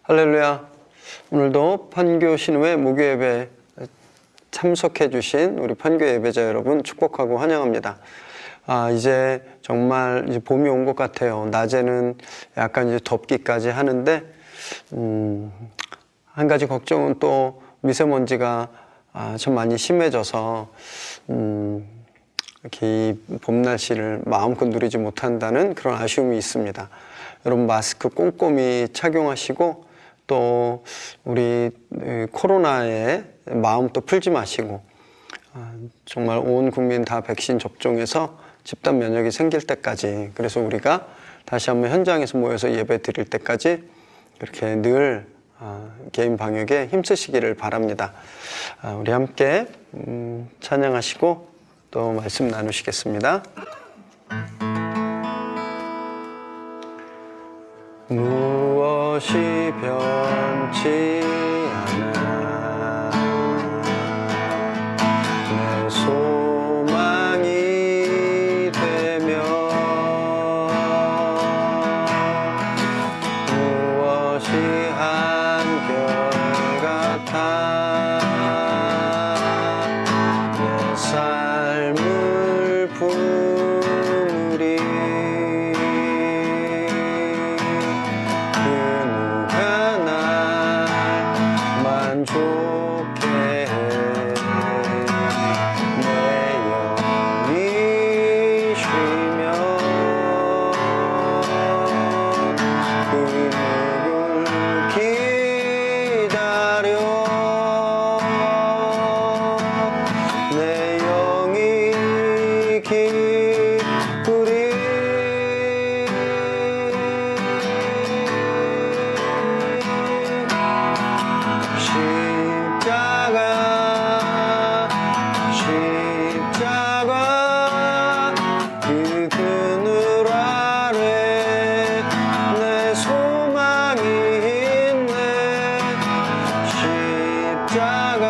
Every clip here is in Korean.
할렐루야. 오늘도 판교 신우회 목요 예배 참석해 주신 우리 판교 예배자 여러분 축복하고 환영합니다. 이제 정말 이제 봄이 온 것 같아요. 낮에는 약간 이제 덥기까지 하는데 한 가지 걱정은 또 미세먼지가 좀 많이 심해져서 이렇게 이 봄 날씨를 마음껏 누리지 못한다는 그런 아쉬움이 있습니다. 여러분 마스크 꼼꼼히 착용하시고 또 우리 코로나에 마음도 풀지 마시고 정말 온 국민 다 백신 접종해서 집단 면역이 생길 때까지, 그래서 우리가 다시 한번 현장에서 모여서 예배 드릴 때까지 그렇게 늘 개인 방역에 힘쓰시기를 바랍니다. 우리 함께 찬양하시고 또 말씀 나누시겠습니다. 무엇이 변치 않아 내 소망이 되며 무엇이 한결같아 내 삶을 품으리 좋게 해 내 영이 쉬며 그 누굴 기다려 내 영이 기쁘리 십자가 그 그늘 아래 내 소망이 있네. 십자가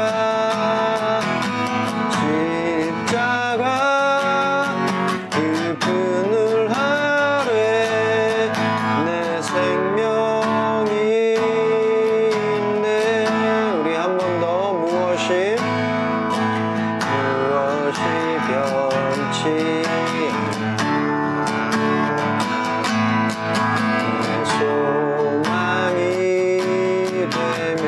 그 그늘 아래 내 생명이 있네. 우리 한 번 더 무엇이 변치 않아 내 소망이 되며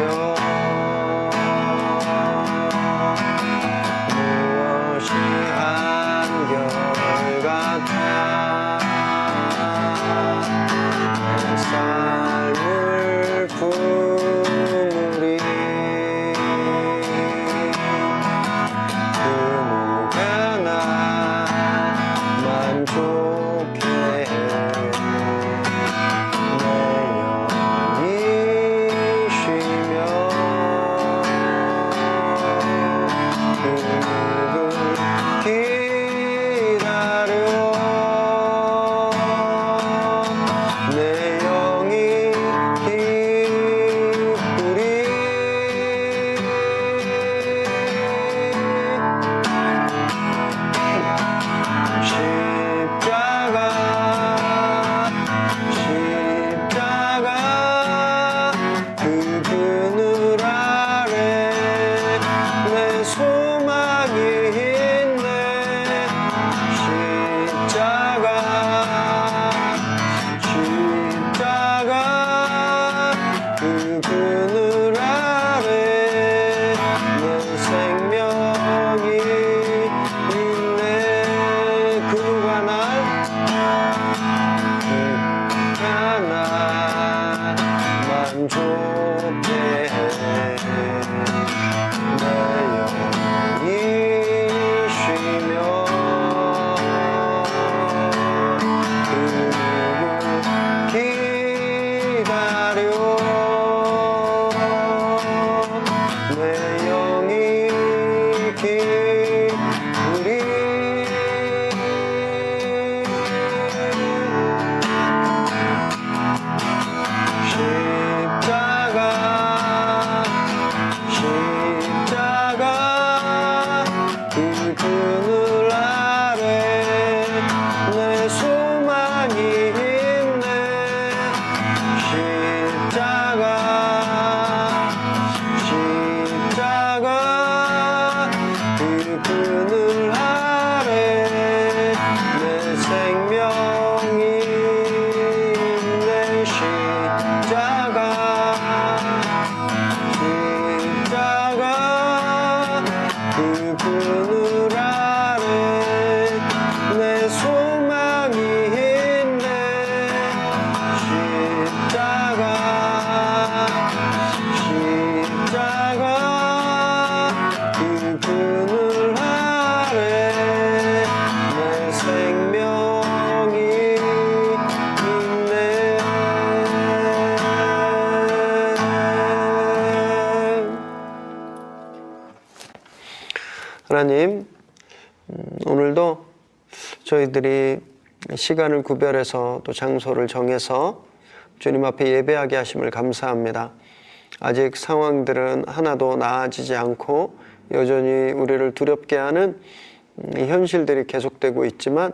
무엇이 한결같아 내 삶을 품으리 좋게 해 내 영이 쉬며 그 누굴 기다려 내 영이 기쁘리 십자가 그 그늘 아래 내 소망이 있네. 십자가 그 그늘 아래 내 생명이 있네. 그 누가 날 하나만 좋게 해 내 영이 쉬며 그 누굴 기다려 내 영이 기쁘리 십자가 그 그늘 아래 내 소망이 있네. 십자가 하나님, 오늘도 저희들이 시간을 구별해서 또 장소를 정해서 주님 앞에 예배하게 하심을 감사합니다. 아직 상황들은 하나도 나아지지 않고 여전히 우리를 두렵게 하는 이 현실들이 계속되고 있지만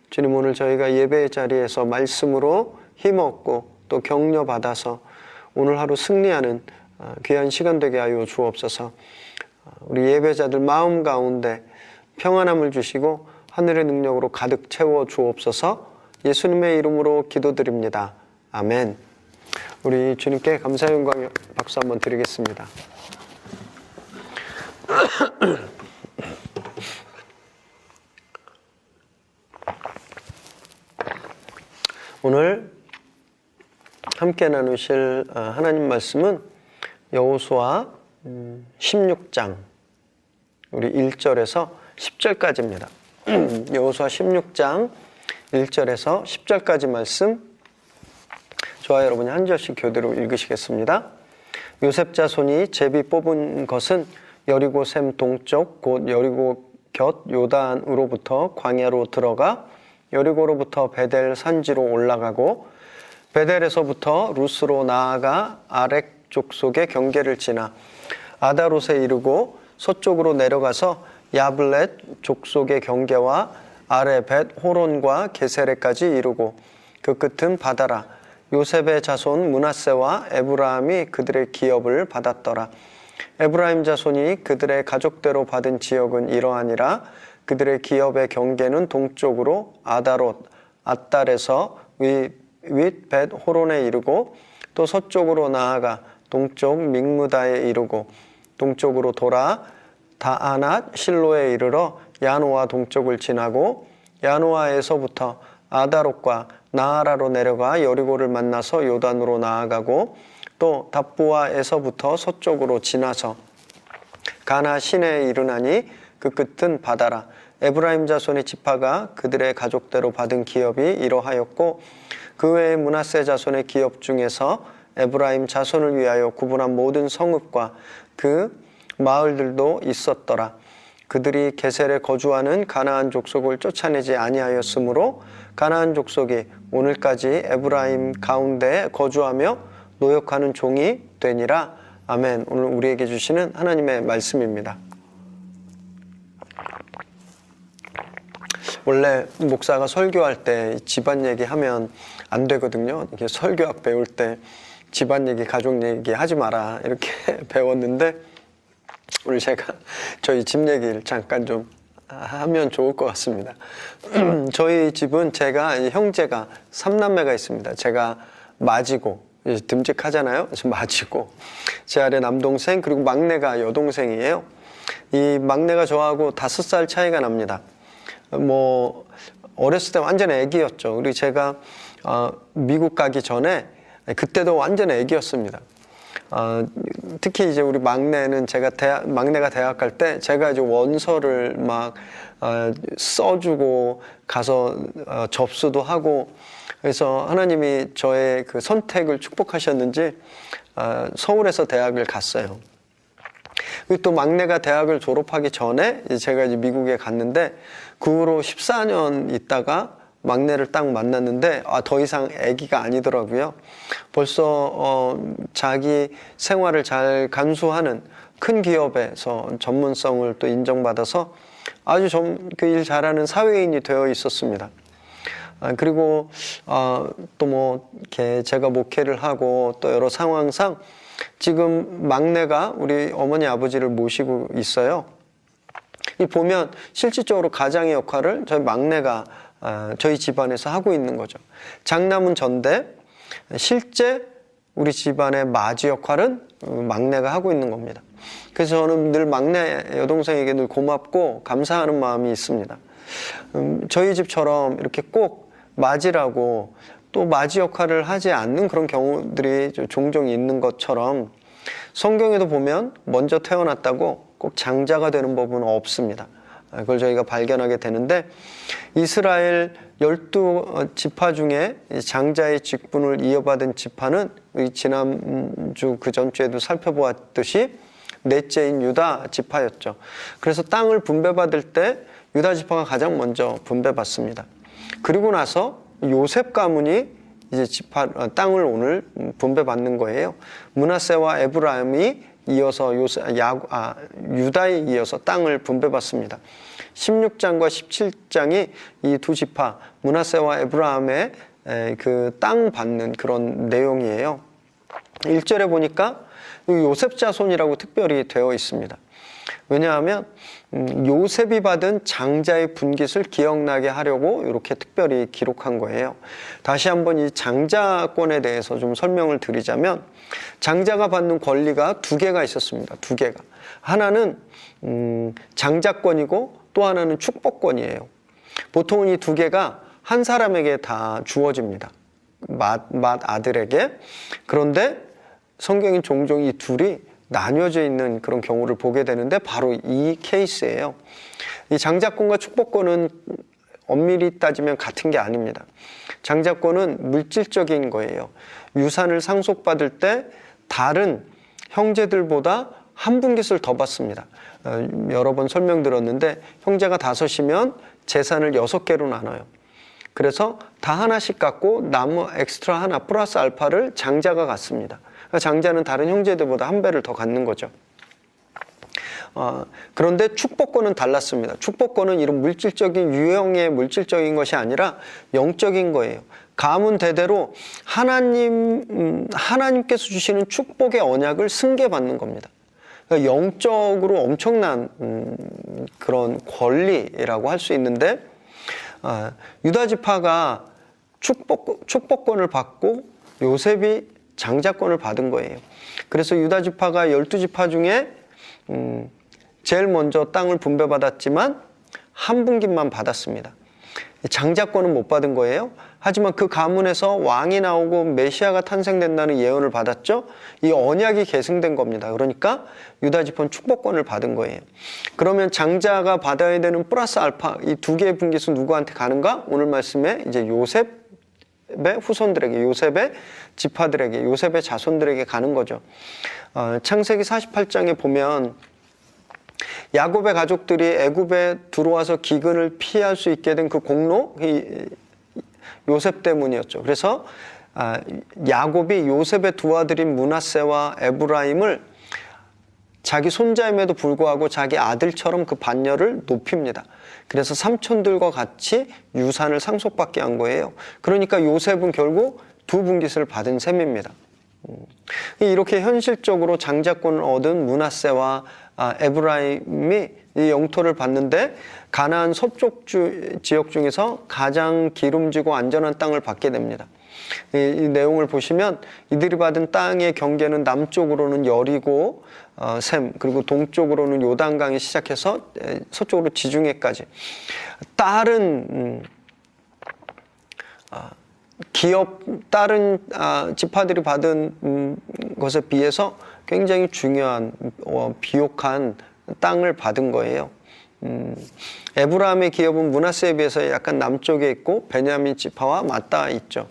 주님, 오늘 저희가 예배의 자리에서 말씀으로 힘없고 또 격려받아서 오늘 하루 승리하는 귀한 시간 되게 하여 주옵소서. 우리 예배자들 마음 가운데 평안함을 주시고 하늘의 능력으로 가득 채워 주옵소서. 예수님의 이름으로 기도드립니다. 아멘. 우리 주님께 감사의 영광 박수 한번 드리겠습니다. 오늘 함께 나누실 하나님 말씀은 여호수아 16장 우리 1절에서 10절까지입니다. 여호수아 16장 1절에서 10절까지 말씀, 저와 여러분이 한 절씩 교대로 읽으시겠습니다. 요셉 자손이 제비 뽑은 것은 여리고 샘 동쪽 곧 여리고 곁 요단으로부터 광야로 들어가 여리고로부터 베델 산지로 올라가고 베델에서부터 루스로 나아가 아렉 족속의 경계를 지나 아다롯에 이르고 서쪽으로 내려가서 야블렛 족속의 경계와 아래 벳 호론과 게세레까지 이르고 그 끝은 바다라. 요셉의 자손 므낫세와 에브라임이 그들의 기업을 받았더라. 에브라임 자손이 그들의 가족대로 받은 지역은 이러하니라. 그들의 기업의 경계는 동쪽으로 아다롯 앗달에서 윗 벳 호론에 이르고 또 서쪽으로 나아가 동쪽 믹무다에 이르고 동쪽으로 돌아 다아낫 실로에 이르러 야노아 동쪽을 지나고 야노아에서부터 아다롯과 나아라로 내려가 여리고를 만나서 요단으로 나아가고 또 답부아에서부터 서쪽으로 지나서 가나 시내에 이르나니 그 끝은 바다라. 에브라임 자손의 지파가 그들의 가족대로 받은 기업이 이러하였고 그 외에 므낫세 자손의 기업 중에서 에브라임 자손을 위하여 구분한 모든 성읍과 그 마을들도 있었더라. 그들이 게셀에 거주하는 가나안 족속을 쫓아내지 아니하였으므로 가나안 족속이 오늘까지 에브라임 가운데에 거주하며 노역하는 종이 되니라. 아멘. 오늘 우리에게 주시는 하나님의 말씀입니다. 원래 목사가 설교할 때 집안 얘기하면 안 되거든요. 이렇게 설교학 배울 때 집안 얘기, 가족 얘기 하지 마라 이렇게 배웠는데 오늘 제가 저희 집 얘기를 잠깐 좀 하면 좋을 것 같습니다. 저희 집은 제가 형제가 3남매가 있습니다. 제가 맞이고 듬직하잖아요. 그래서 맞이고 제 아래 남동생 그리고 막내가 여동생이에요. 이 막내가 저하고 5살 차이가 납니다. 뭐 어렸을 때 완전 애기였죠. 그리고 제가 미국 가기 전에 그때도 완전 애기였습니다. 특히 이제 우리 막내는 막내가 대학 갈 때 제가 이제 원서를 막 써주고 가서 접수도 하고 그래서 하나님이 저의 그 선택을 축복하셨는지 서울에서 대학을 갔어요. 그리고 또 막내가 대학을 졸업하기 전에 제가 이제 미국에 갔는데 그 후로 14년 있다가 막내를 딱 만났는데 더 이상 아기가 아니더라고요. 벌써 자기 생활을 잘 간수하는 큰 기업에서 전문성을 또 인정받아서 아주 그 일 잘하는 사회인이 되어 있었습니다. 그리고 또 뭐 이렇게 제가 목회를 하고 또 여러 상황상 지금 막내가 우리 어머니 아버지를 모시고 있어요. 이 보면 실질적으로 가장의 역할을 저희 막내가 저희 집안에서 하고 있는 거죠. 장남은 전데 실제 우리 집안의 맞이 역할은 막내가 하고 있는 겁니다. 그래서 저는 늘 막내 여동생에게 늘 고맙고 감사하는 마음이 있습니다. 저희 집처럼 이렇게 꼭 맞이라고 또 맞이 역할을 하지 않는 그런 경우들이 종종 있는 것처럼 성경에도 보면 먼저 태어났다고 꼭 장자가 되는 법은 없습니다. 그걸 저희가 발견하게 되는데 이스라엘 12지파 중에 장자의 직분을 이어받은 지파는 지난주 그 전주에도 살펴보았듯이 넷째인 유다 지파였죠. 그래서 땅을 분배받을 때 유다 지파가 가장 먼저 분배받습니다. 그리고 나서 요셉 가문이 이제 땅을 오늘 분배받는 거예요. 므낫세와 에브라임이 이어서 유다에 이어서 땅을 분배받습니다. 16장과 17장이 이 두 지파 므낫세와 에브라임의 그 땅 받는 그런 내용이에요. 1절에 보니까 요셉 자손이라고 특별히 되어 있습니다. 왜냐하면 요셉이 받은 장자의 분깃을 기억나게 하려고 이렇게 특별히 기록한 거예요. 다시 한번 이 장자권에 대해서 좀 설명을 드리자면 장자가 받는 권리가 두 개가 있었습니다. 두 개가. 하나는 장자권이고 또 하나는 축복권이에요. 보통은 이 두 개가 한 사람에게 다 주어집니다. 맏아들에게. 그런데 성경이 종종 이 둘이 나뉘어져 있는 그런 경우를 보게 되는데 바로 이 케이스예요. 이 장자권과 축복권은 엄밀히 따지면 같은 게 아닙니다. 장자권은 물질적인 거예요. 유산을 상속받을 때 다른 형제들보다 한 분깃을 더 받습니다. 여러 번 설명드렸는데 형제가 5이면 재산을 6개로 나눠요. 그래서 다 하나씩 갖고 나무 엑스트라 하나 플러스 알파를 장자가 갖습니다. 장자는 다른 형제들보다 한 배를 더 갖는 거죠. 그런데 축복권은 달랐습니다. 축복권은 이런 물질적인 유형의 물질적인 것이 아니라 영적인 거예요. 가문 대대로 하나님께서 주시는 축복의 언약을 승계받는 겁니다. 그러니까 영적으로 엄청난 그런 권리라고 할 수 있는데 유다 지파가 축복권을 받고 요셉이 장자권을 받은 거예요. 그래서 유다 지파가 12지파 중에 제일 먼저 땅을 분배받았지만 한 분깃만 받았습니다. 장자권은 못 받은 거예요. 하지만 그 가문에서 왕이 나오고 메시아가 탄생된다는 예언을 받았죠. 이 언약이 계승된 겁니다. 그러니까 유다 지파는 축복권을 받은 거예요. 그러면 장자가 받아야 되는 플러스 알파 이 두 개의 분깃은 누구한테 가는가? 오늘 말씀에 이제 요셉의 후손들에게, 요셉의 지파들에게, 요셉의 자손들에게 가는 거죠. 창세기 48장에 보면 야곱의 가족들이 애굽에 들어와서 기근을 피할 수 있게 된 그 공로, 요셉 때문이었죠. 그래서 야곱이 요셉의 두 아들인 므낫세와 에브라임을 자기 손자임에도 불구하고 자기 아들처럼 그 반열을 높입니다. 그래서 삼촌들과 같이 유산을 상속받게 한 거예요. 그러니까 요셉은 결국 두 분깃을 받은 셈입니다. 이렇게 현실적으로 장자권을 얻은 므낫세와 에브라임이 이 영토를 받는데 가나안 서쪽 지역 중에서 가장 기름지고 안전한 땅을 받게 됩니다. 이 내용을 보시면 이들이 받은 땅의 경계는 남쪽으로는 여리고 셈, 그리고 동쪽으로는 요단강이 시작해서 서쪽으로 지중해까지 다른 다른 지파들이 받은 것에 비해서 굉장히 중요한 비옥한 땅을 받은 거예요. 에브라임의 기업은 므낫세에 비해서 약간 남쪽에 있고 베냐민 지파와 맞닿아 있죠.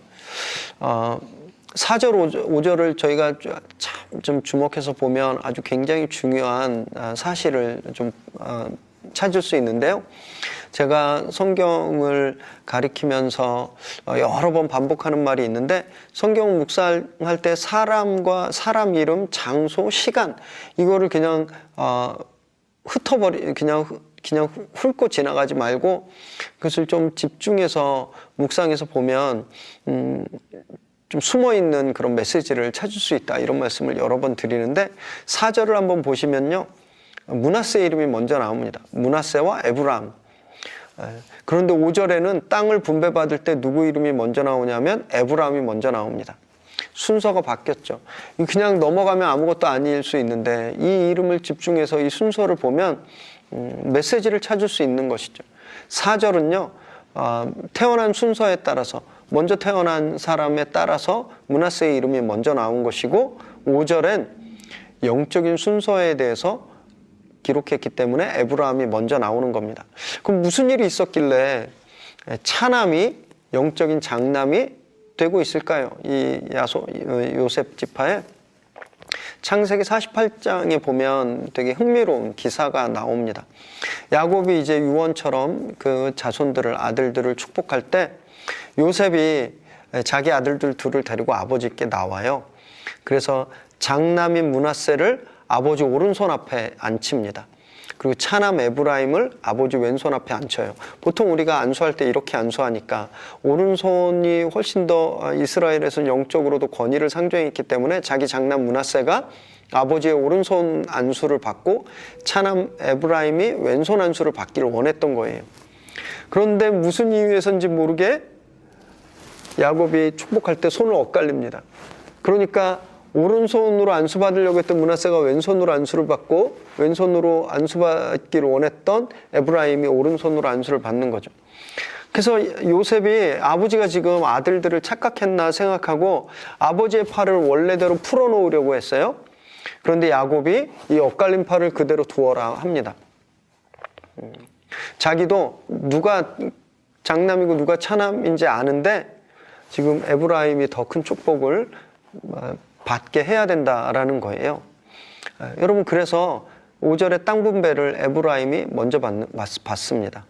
4절, 5절을 저희가 좀 주목해서 보면 아주 굉장히 중요한 사실을 좀 찾을 수 있는데요. 제가 성경을 가리키면서 여러 번 반복하는 말이 있는데 성경 묵상할 때 사람과 사람 이름, 장소, 시간 이거를 그냥 그냥 훑고 지나가지 말고 그것을 좀 집중해서 묵상해서 보면 좀 숨어있는 그런 메시지를 찾을 수 있다 이런 말씀을 여러 번 드리는데 4절을 한번 보시면요. 므낫세 이름이 먼저 나옵니다. 므낫세와 에브라임. 그런데 5절에는 땅을 분배받을 때 누구 이름이 먼저 나오냐면 에브라임이 먼저 나옵니다. 순서가 바뀌었죠. 그냥 넘어가면 아무것도 아닐 수 있는데 이 이름을 집중해서 이 순서를 보면 메시지를 찾을 수 있는 것이죠. 4절은요. 태어난 순서에 따라서 먼저 태어난 사람에 따라서 므낫세의 이름이 먼저 나온 것이고 5절엔 영적인 순서에 대해서 기록했기 때문에 에브라임이 먼저 나오는 겁니다. 그럼 무슨 일이 있었길래 차남이 영적인 장남이 되고 있을까요? 이 요셉 지파에 창세기 48장에 보면 되게 흥미로운 기사가 나옵니다. 야곱이 이제 유언처럼 그 자손들을, 아들들을 축복할 때 요셉이 자기 아들들 둘을 데리고 아버지께 나와요. 그래서 장남인 므낫세를 아버지 오른손 앞에 앉힙니다. 그리고 차남 에브라임을 아버지 왼손 앞에 앉혀요. 보통 우리가 안수할 때 이렇게 안수하니까 오른손이 훨씬 더 이스라엘에서는 영적으로도 권위를 상정했기 때문에 자기 장남 므낫세가 아버지의 오른손 안수를 받고 차남 에브라임이 왼손 안수를 받기를 원했던 거예요. 그런데 무슨 이유에서인지 모르게 야곱이 축복할 때 손을 엇갈립니다. 그러니까 오른손으로 안수받으려고 했던 므낫세가 왼손으로 안수를 받고 왼손으로 안수받기를 원했던 에브라임이 오른손으로 안수를 받는 거죠. 그래서 요셉이 아버지가 지금 아들들을 착각했나 생각하고 아버지의 팔을 원래대로 풀어놓으려고 했어요. 그런데 야곱이 이 엇갈린 팔을 그대로 두어라 합니다. 자기도 누가 장남이고 누가 차남인지 아는데 지금 에브라임이 더 큰 축복을 받게 해야 된다라는 거예요. 여러분, 그래서 5절의 땅 분배를 에브라임이 먼저 받습니다.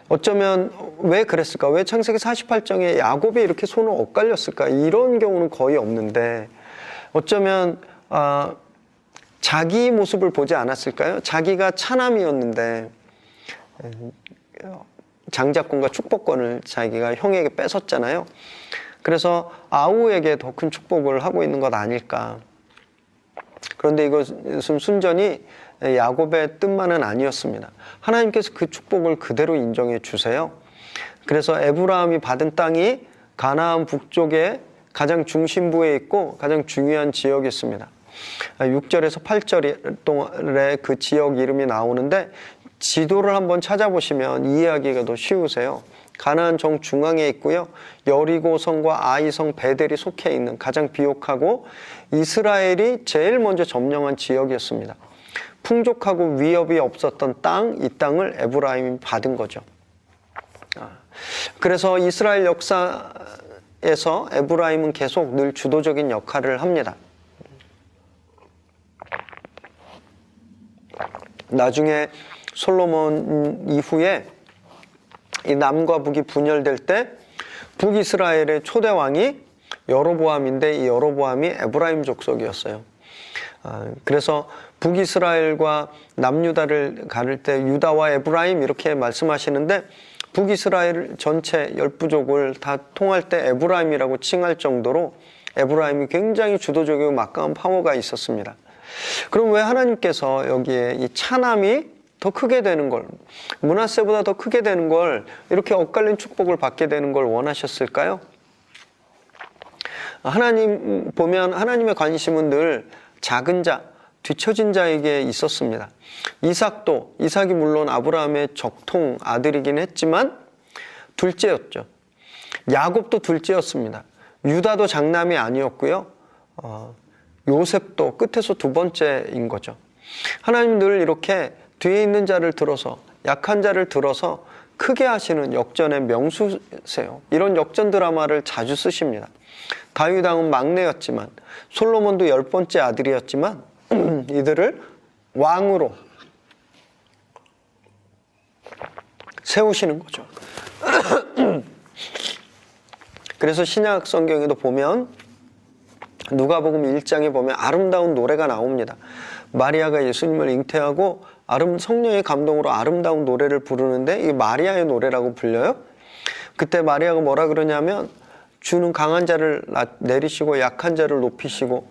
어쩌면 왜 그랬을까? 왜 창세기 48장에 야곱이 이렇게 손을 엇갈렸을까? 이런 경우는 거의 없는데 어쩌면 자기 모습을 보지 않았을까요? 자기가 차남이었는데 장자권과 축복권을 자기가 형에게 뺏었잖아요. 그래서 아우에게 더 큰 축복을 하고 있는 것 아닐까. 그런데 이것은 순전히 야곱의 뜻만은 아니었습니다. 하나님께서 그 축복을 그대로 인정해 주세요. 그래서 에브라임이 받은 땅이 가나안 북쪽에 가장 중심부에 있고 가장 중요한 지역이었습니다. 6절에서 8절에 그 지역 이름이 나오는데 지도를 한번 찾아보시면 이해하기가 더 쉬우세요. 가나안 정중앙에 있고요. 여리고성과 아이성, 베델이 속해 있는 가장 비옥하고 이스라엘이 제일 먼저 점령한 지역이었습니다. 풍족하고 위협이 없었던 땅, 이 땅을 에브라임이 받은 거죠. 그래서 이스라엘 역사에서 에브라임은 계속 늘 주도적인 역할을 합니다. 나중에 솔로몬 이후에 이 남과 북이 분열될 때 북이스라엘의 초대 왕이 여로보암인데 이 여로보암이 에브라임 족속이었어요. 그래서 북이스라엘과 남유다를 가를 때 유다와 에브라임 이렇게 말씀하시는데 북이스라엘 전체 10부족을 다 통할 때 에브라임이라고 칭할 정도로 에브라임이 굉장히 주도적이고 막강한 파워가 있었습니다. 그럼 왜 하나님께서 여기에 이 차남이 더 크게 되는 걸, 므낫세보다 더 크게 되는 걸, 이렇게 엇갈린 축복을 받게 되는 걸 원하셨을까요? 하나님 보면 하나님의 관심은 늘 작은 자, 뒤처진 자에게 있었습니다. 이삭이 물론 아브라함의 적통 아들이긴 했지만 둘째였죠. 야곱도 둘째였습니다. 유다도 장남이 아니었고요. 요셉도 끝에서 두 번째인 거죠. 하나님 늘 이렇게 뒤에 있는 자를 들어서, 약한 자를 들어서 크게 하시는 역전의 명수세요. 이런 역전 드라마를 자주 쓰십니다. 다윗 왕은 막내였지만, 솔로몬도 10번째 아들이었지만 이들을 왕으로 세우시는 거죠. 그래서 신약 성경에도 보면 누가복음 1장에 보면 아름다운 노래가 나옵니다. 마리아가 예수님을 잉태하고 성령의 감동으로 아름다운 노래를 부르는데 이 마리아의 노래라고 불려요. 그때 마리아가 뭐라 그러냐면 주는 강한 자를 내리시고 약한 자를 높이시고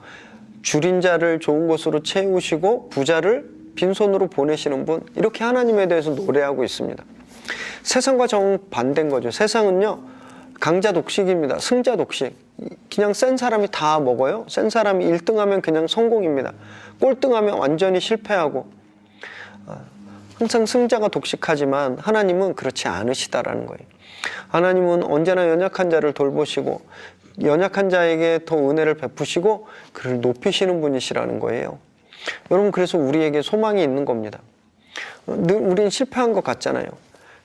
줄인 자를 좋은 것으로 채우시고 부자를 빈손으로 보내시는 분, 이렇게 하나님에 대해서 노래하고 있습니다. 세상과 정반대인 거죠. 세상은요 강자 독식입니다. 승자 독식. 그냥 센 사람이 다 먹어요. 센 사람이 1등하면 그냥 성공입니다. 꼴등하면 완전히 실패하고, 항상 승자가 독식하지만 하나님은 그렇지 않으시다라는 거예요. 하나님은 언제나 연약한 자를 돌보시고 연약한 자에게 더 은혜를 베푸시고 그를 높이시는 분이시라는 거예요. 여러분, 그래서 우리에게 소망이 있는 겁니다. 늘 우린 실패한 것 같잖아요.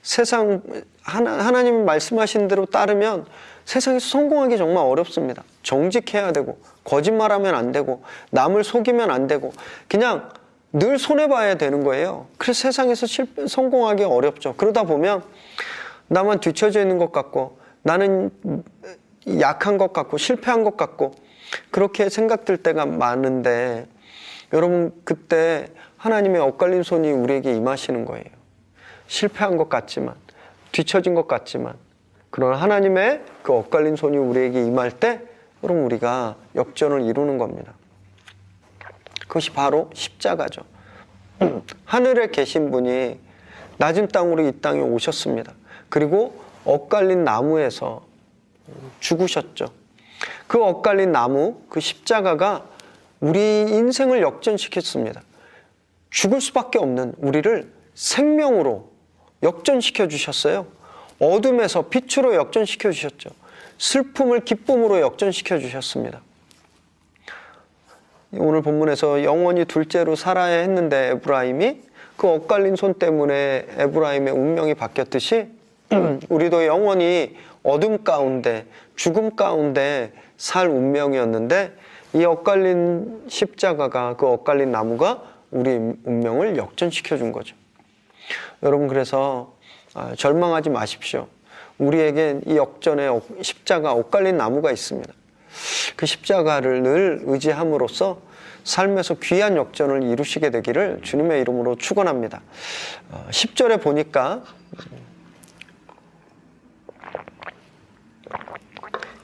세상 하나님 말씀하신 대로 따르면 세상에서 성공하기 정말 어렵습니다. 정직해야 되고, 거짓말하면 안 되고, 남을 속이면 안 되고, 그냥 늘 손해봐야 되는 거예요. 그래서 세상에서 성공하기 어렵죠. 그러다 보면 나만 뒤처져 있는 것 같고, 나는 약한 것 같고, 실패한 것 같고, 그렇게 생각될 때가 많은데, 여러분, 그때 하나님의 엇갈린 손이 우리에게 임하시는 거예요. 실패한 것 같지만, 뒤처진 것 같지만, 그러나 하나님의 그 엇갈린 손이 우리에게 임할 때, 여러분, 우리가 역전을 이루는 겁니다. 그것이 바로 십자가죠. 하늘에 계신 분이 낮은 땅으로 이 땅에 오셨습니다. 그리고 엇갈린 나무에서 죽으셨죠. 그 엇갈린 나무, 그 십자가가 우리 인생을 역전시켰습니다. 죽을 수밖에 없는 우리를 생명으로 역전시켜 주셨어요. 어둠에서 빛으로 역전시켜 주셨죠. 슬픔을 기쁨으로 역전시켜 주셨습니다. 오늘 본문에서 영원히 둘째로 살아야 했는데 에브라임이 그 엇갈린 손 때문에 에브라임의 운명이 바뀌었듯이 우리도 영원히 어둠 가운데, 죽음 가운데 살 운명이었는데 이 엇갈린 십자가가, 그 엇갈린 나무가 우리 운명을 역전시켜 준 거죠. 여러분, 그래서 절망하지 마십시오. 우리에겐 이 역전의 십자가, 엇갈린 나무가 있습니다. 그 십자가를 늘 의지함으로써 삶에서 귀한 역전을 이루시게 되기를 주님의 이름으로 축원합니다. 10절에 보니까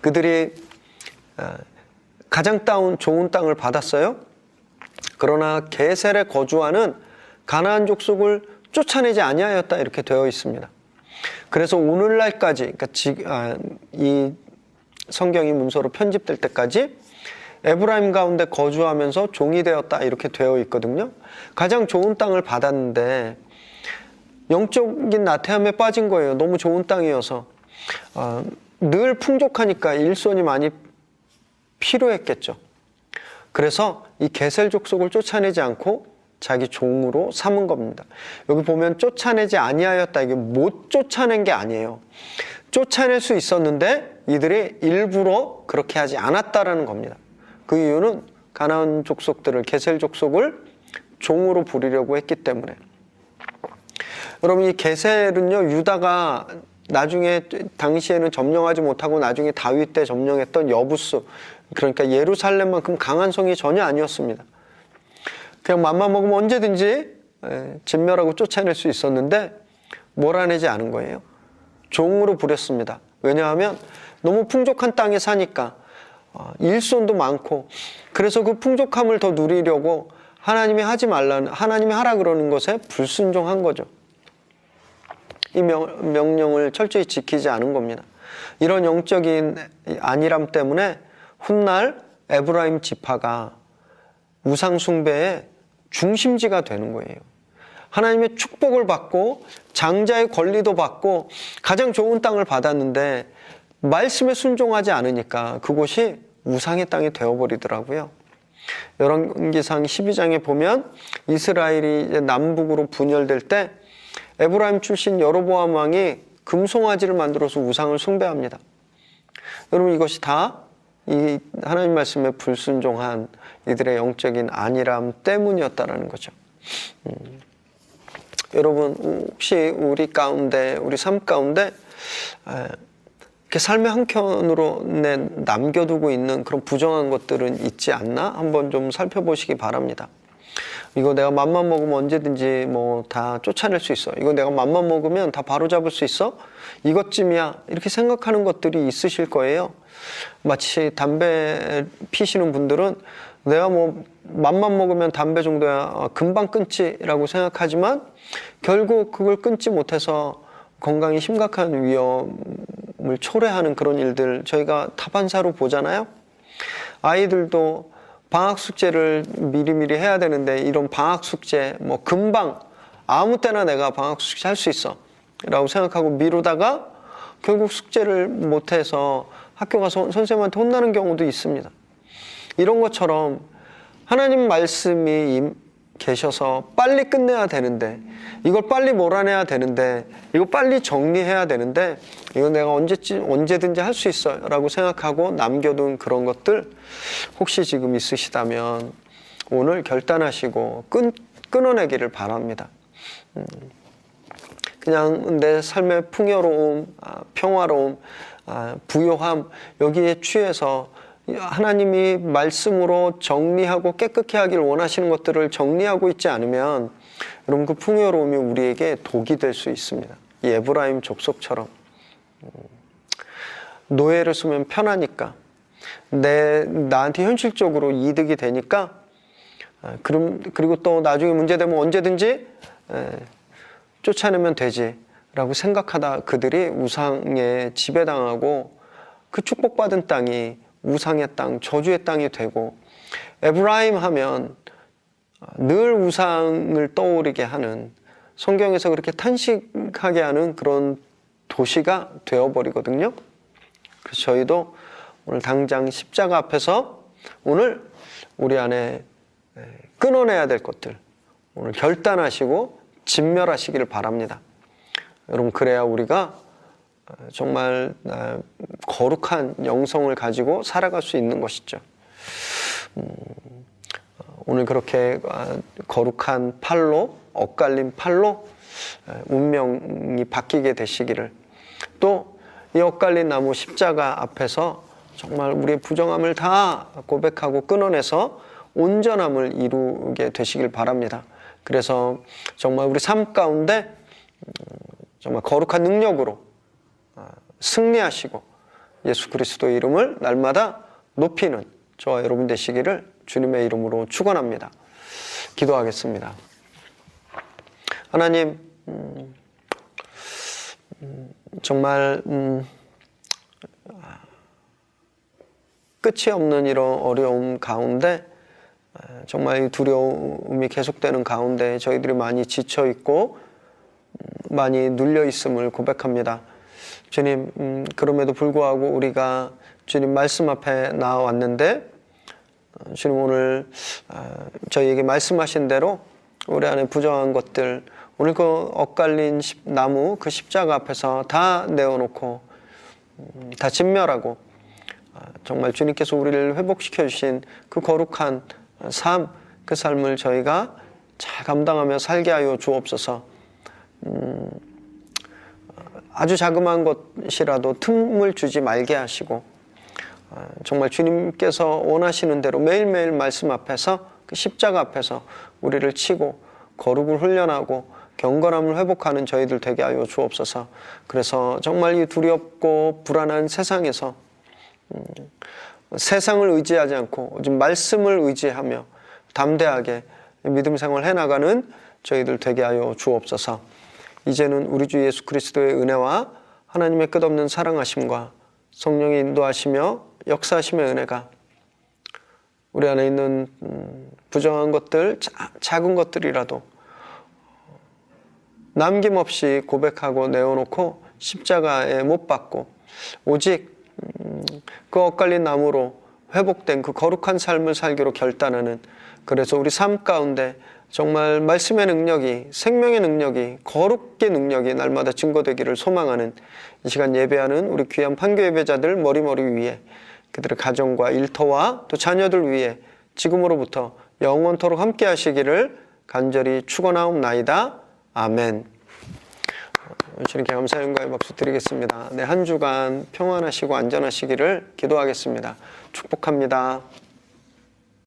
그들이 가장 좋은 땅을 받았어요. 그러나 게셀에 거주하는 가나안 족속을 쫓아내지 아니하였다, 이렇게 되어 있습니다. 그래서 오늘날까지, 그러니까 이 성경이 문서로 편집될 때까지 에브라임 가운데 거주하면서 종이 되었다, 이렇게 되어 있거든요. 가장 좋은 땅을 받았는데 영적인 나태함에 빠진 거예요. 너무 좋은 땅이어서. 늘 풍족하니까 일손이 많이 필요했겠죠. 그래서 이 게셀 족속을 쫓아내지 않고 자기 종으로 삼은 겁니다. 여기 보면 쫓아내지 아니하였다, 이게 못 쫓아낸 게 아니에요. 쫓아낼 수 있었는데 이들이 일부러 그렇게 하지 않았다라는 겁니다. 그 이유는 가나안 족속들을, 게셀 족속을 종으로 부리려고 했기 때문에. 여러분, 이 게셀은요, 유다가 나중에 당시에는 점령하지 못하고 나중에 다윗 때 점령했던 여부스, 그러니까 예루살렘만큼 강한 성이 전혀 아니었습니다. 그냥 맘만 먹으면 언제든지 진멸하고 쫓아낼 수 있었는데 몰아내지 않은 거예요. 종으로 부렸습니다. 왜냐하면 너무 풍족한 땅에 사니까 일손도 많고, 그래서 그 풍족함을 더 누리려고 하나님이 하나님이 하라 그러는 것에 불순종한 거죠. 이 명령을 철저히 지키지 않은 겁니다. 이런 영적인 안일함 때문에 훗날 에브라임 지파가 우상 숭배의 중심지가 되는 거예요. 하나님의 축복을 받고 장자의 권리도 받고 가장 좋은 땅을 받았는데 말씀에 순종하지 않으니까 그곳이 우상의 땅이 되어버리더라고요. 열왕기상 12장에 보면 이스라엘이 이제 남북으로 분열될 때 에브라임 출신 여로보암 왕이 금송아지를 만들어서 우상을 숭배합니다. 여러분, 이것이 다 이 하나님 말씀에 불순종한 이들의 영적인 안일함 때문이었다라는 거죠. 여러분, 혹시 우리 가운데, 우리 삶 가운데 이렇게 삶의 한켠으로 남겨두고 있는 그런 부정한 것들은 있지 않나? 한번 좀 살펴보시기 바랍니다. 이거 내가 맘만 먹으면 언제든지 뭐 다 쫓아낼 수 있어. 이거 내가 맘만 먹으면 다 바로잡을 수 있어. 이것쯤이야. 이렇게 생각하는 것들이 있으실 거예요. 마치 담배 피시는 분들은 내가 뭐 맘만 먹으면 담배 정도야 금방 끊지라고 생각하지만 결국 그걸 끊지 못해서 건강에 심각한 위험을 초래하는 그런 일들 저희가 다반사로 보잖아요. 아이들도 방학 숙제를 미리미리 해야 되는데 이런 방학 숙제 뭐 금방 아무 때나 내가 방학 숙제 할 수 있어 라고 생각하고 미루다가 결국 숙제를 못해서 학교 가서 선생님한테 혼나는 경우도 있습니다. 이런 것처럼 하나님 말씀이 계셔서 빨리 끝내야 되는데, 이걸 빨리 몰아내야 되는데, 이거 빨리 정리해야 되는데, 이거 내가 언제든지 할 수 있어요 라고 생각하고 남겨둔 그런 것들 혹시 지금 있으시다면 오늘 결단하시고 끊어내기를 바랍니다. 그냥 내 삶의 풍요로움, 평화로움, 부요함, 여기에 취해서 하나님이 말씀으로 정리하고 깨끗게 하기를 원하시는 것들을 정리하고 있지 않으면 여러분 그 풍요로움이 우리에게 독이 될 수 있습니다. 이 에브라임 족속처럼 노예를 쓰면 편하니까, 나한테 현실적으로 이득이 되니까, 그리고 또 나중에 문제되면 언제든지 쫓아내면 되지 라고 생각하다 그들이 우상에 지배당하고 그 축복받은 땅이 우상의 땅, 저주의 땅이 되고, 에브라임 하면 늘 우상을 떠오르게 하는, 성경에서 그렇게 탄식하게 하는 그런 도시가 되어버리거든요. 그래서 저희도 오늘 당장 십자가 앞에서 오늘 우리 안에 끊어내야 될 것들 오늘 결단하시고 진멸하시기를 바랍니다. 여러분, 그래야 우리가 정말 거룩한 영성을 가지고 살아갈 수 있는 것이죠. 오늘 그렇게 거룩한 팔로, 엇갈린 팔로 운명이 바뀌게 되시기를, 또 이 엇갈린 나무 십자가 앞에서 정말 우리의 부정함을 다 고백하고 끊어내서 온전함을 이루게 되시길 바랍니다. 그래서 정말 우리 삶 가운데 정말 거룩한 능력으로 승리하시고 예수 그리스도의 이름을 날마다 높이는 저와 여러분 되시기를 주님의 이름으로 축원합니다. 기도하겠습니다. 하나님, 정말 끝이 없는 이런 어려움 가운데, 정말 두려움이 계속되는 가운데 저희들이 많이 지쳐있고 많이 눌려있음을 고백합니다. 주님, 그럼에도 불구하고 우리가 주님 말씀 앞에 나왔는데, 주님 오늘 저희에게 말씀하신 대로 우리 안에 부정한 것들, 오늘 그 엇갈린 나무 그 십자가 앞에서 다 내어놓고 다 진멸하고, 정말 주님께서 우리를 회복시켜 주신 그 거룩한 삶, 그 삶을 저희가 잘 감당하며 살게 하여 주옵소서. 아주 자그마한 것이라도 틈을 주지 말게 하시고, 정말 주님께서 원하시는 대로 매일매일 말씀 앞에서, 그 십자가 앞에서 우리를 치고 거룩을 훈련하고 경건함을 회복하는 저희들 되게 하여 주옵소서. 그래서 정말 이 두렵고 불안한 세상에서 세상을 의지하지 않고 오직 말씀을 의지하며 담대하게 믿음 생활 해나가는 저희들 되게 하여 주옵소서. 이제는 우리 주 예수 그리스도의 은혜와 하나님의 끝없는 사랑하심과 성령의 인도하시며 역사하심의 은혜가 우리 안에 있는 부정한 것들, 작은 것들이라도 남김없이 고백하고 내어놓고 십자가에 못 박고 오직 그 엇갈린 나무로 회복된 그 거룩한 삶을 살기로 결단하는, 그래서 우리 삶 가운데 정말 말씀의 능력이, 생명의 능력이, 거룩의 능력이 날마다 증거되기를 소망하는 이 시간 예배하는 우리 귀한 판교 예배자들 머리머리 위에, 그들의 가정과 일터와 또 자녀들 위에 지금으로부터 영원토록 함께 하시기를 간절히 축원하옵나이다. 아멘. 주님께 감사 영광의 박수 드리겠습니다. 네, 한 주간 평안하시고 안전하시기를 기도하겠습니다. 축복합니다.